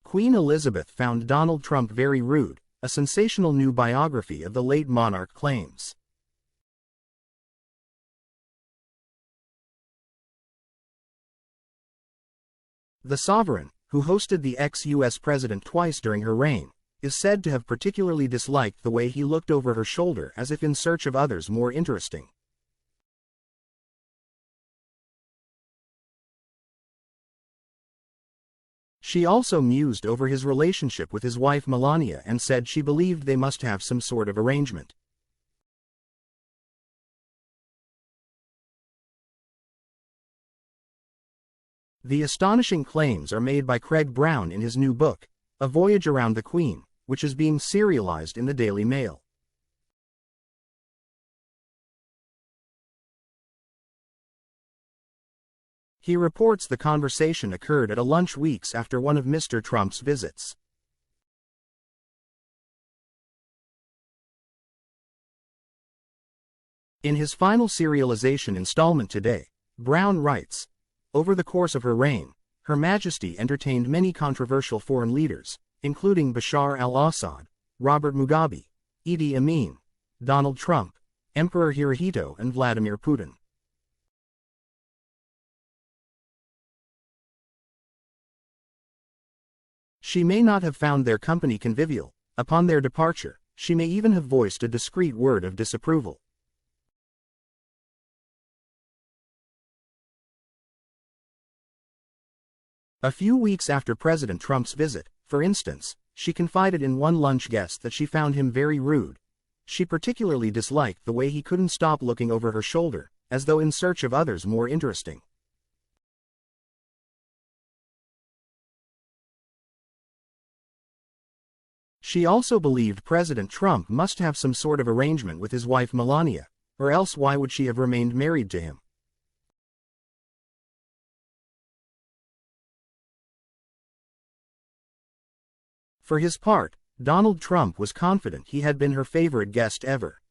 Queen Elizabeth found Donald Trump very rude, a sensational new biography of the late monarch claims. The sovereign, who hosted the ex-US president twice during her reign, is said to have particularly disliked the way he looked over her shoulder as if in search of others more interesting. She also mused over his relationship with his wife Melania and said she believed they must have some sort of arrangement. The astonishing claims are made by Craig Brown in his new book, A Voyage Around the Queen, which is being serialized in the Daily Mail. He reports the conversation occurred at a lunch weeks after one of Mr. Trump's visits. In his final serialization installment today, Brown writes, over the course of her reign, Her Majesty entertained many controversial foreign leaders, including Bashar al-Assad, Robert Mugabe, Idi Amin, Donald Trump, Emperor Hirohito and Vladimir Putin. She may not have found their company convivial. Upon their departure, she may even have voiced a discreet word of disapproval. A few weeks after President Trump's visit, for instance, she confided in one lunch guest that she found him very rude. She particularly disliked the way he couldn't stop looking over her shoulder, as though in search of others more interesting. She also believed President Trump must have some sort of arrangement with his wife Melania, or else why would she have remained married to him? For his part, Donald Trump was confident he had been her favorite guest ever.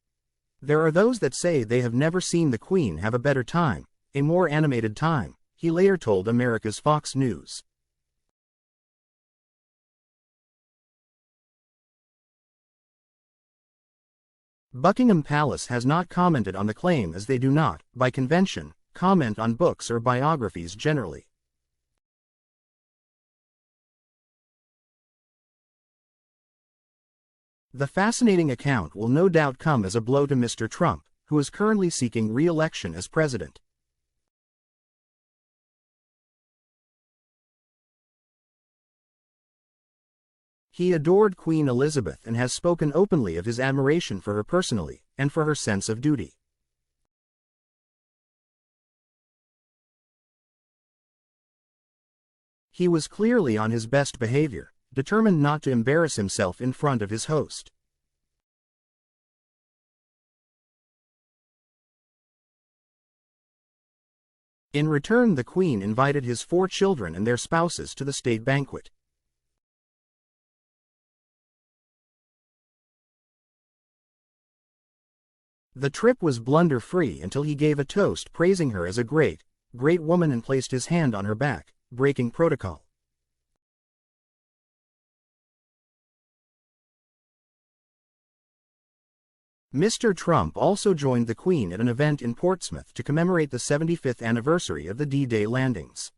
There are those that say they have never seen the Queen have a better time, a more animated time, he later told America's Fox News. Buckingham Palace has not commented on the claim as they do not, by convention, comment on books or biographies generally. The fascinating account will no doubt come as a blow to Mr. Trump, who is currently seeking re-election as president. He adored Queen Elizabeth and has spoken openly of his admiration for her personally, and for her sense of duty. He was clearly on his best behavior, determined not to embarrass himself in front of his host. In return, the Queen invited his 4 children and their spouses to the state banquet. The trip was blunder-free until he gave a toast praising her as a great woman and placed his hand on her back, breaking protocol. Mr. Trump also joined the Queen at an event in Portsmouth to commemorate the 75th anniversary of the D-Day landings.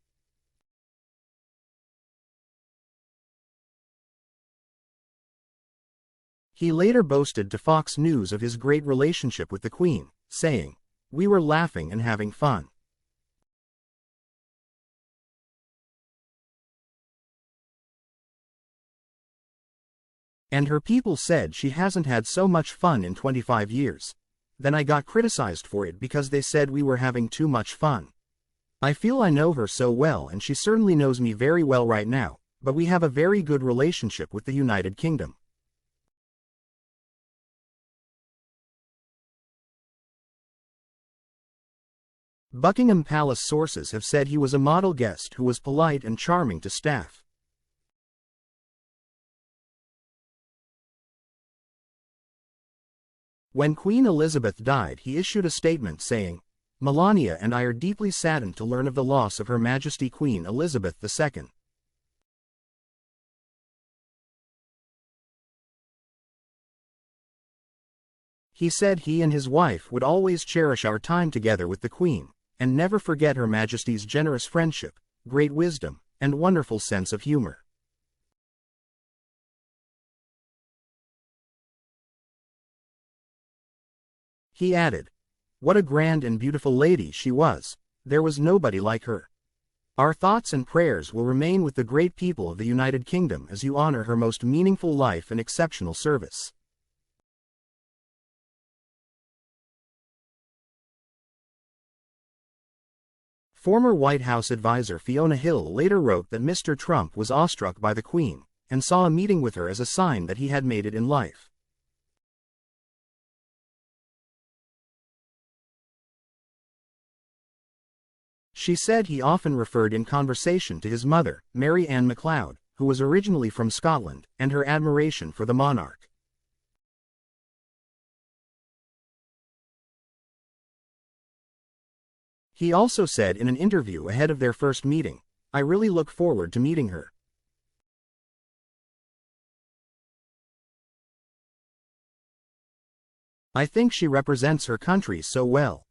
He later boasted to Fox News of his great relationship with the Queen, saying, "We were laughing and having fun." And her people said she hasn't had so much fun in 25 years. Then I got criticized for it because they said we were having too much fun. I feel I know her so well and she certainly knows me very well right now, but we have a very good relationship with the United Kingdom. Buckingham Palace sources have said he was a model guest who was polite and charming to staff. When Queen Elizabeth died, he issued a statement saying, "Melania and I are deeply saddened to learn of the loss of Her Majesty Queen Elizabeth II. He said he and his wife would always cherish our time together with the Queen, and never forget Her Majesty's generous friendship, great wisdom, and wonderful sense of humor. He added, "What a grand and beautiful lady she was, there was nobody like her. Our thoughts and prayers will remain with the great people of the United Kingdom as you honor her most meaningful life and exceptional service." Former White House advisor Fiona Hill later wrote that Mr. Trump was awestruck by the Queen, and saw a meeting with her as a sign that he had made it in life. She said he often referred in conversation to his mother, Mary Ann MacLeod, who was originally from Scotland, and her admiration for the monarch. He also said in an interview ahead of their first meeting, "I really look forward to meeting her. I think she represents her country so well."